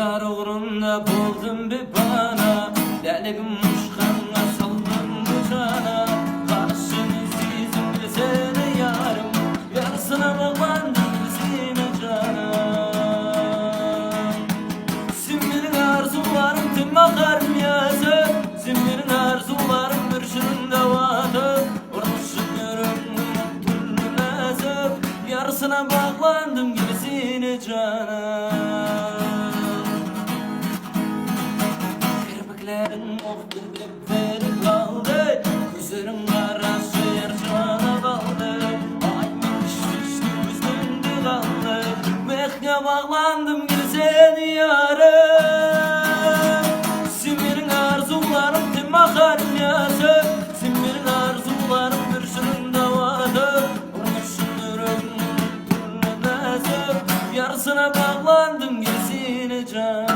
Kızlar uğrunda buldum bir bana, deligim uçkanla saldım bu cana. Karşını sizimle seni yarım, yarısına bağlandım bizime canım. Simmenin arzularım tüm bakarım yazı, simmenin arzularım bir şunun davatı. Vurmuşum yürümün türlü nazı, yarısına bağlandım gerisine canım. Kirpiklerin muhbirlik verip kaldı, gözlerin karası yarcana kaldı. Ay düştü üstünde kaldı, mehne bağlandım gerisine yarım. Simmenin arzularım tüm bakarım yazı, simmenin arzularım bir şunun davatı. Vurmuşum yürümün türlü nazı, yarısına bağlandım gerisine canım.